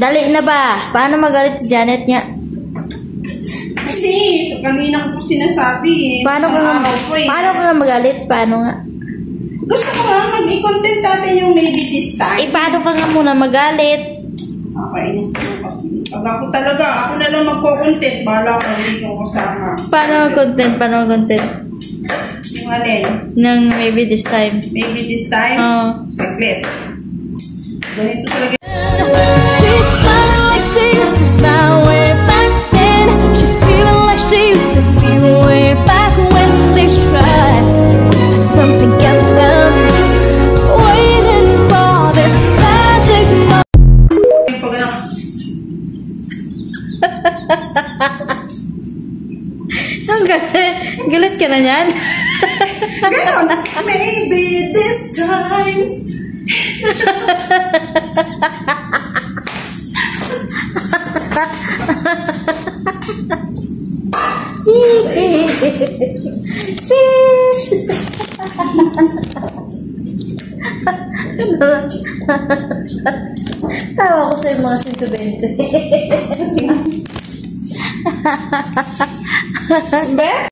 Dali na ba? Paano magalit si Janet nga? Kasi, kanina ko po sinasabi eh. Paano ka nga magalit? Paano nga? Gusto ko nga mag-i-content natin yung maybe this time. Paano ka nga muna magalit? Nakainis ko pa. Pag ako talaga, ako na lang magko-content. Bahala ko, hindi ko kasama. Paano content? Yung alin? Nang maybe this time. Maybe this time? Oo. Saglit. Ganito talaga. She's smiling like she used to smile way back then. She's feeling like she used to feel way back when they tried. But something kept them waiting for this magic moment. Ang galit. Galit ka na yan? Ganon. Maybe this time. Tawa ko sa mga 120. Be?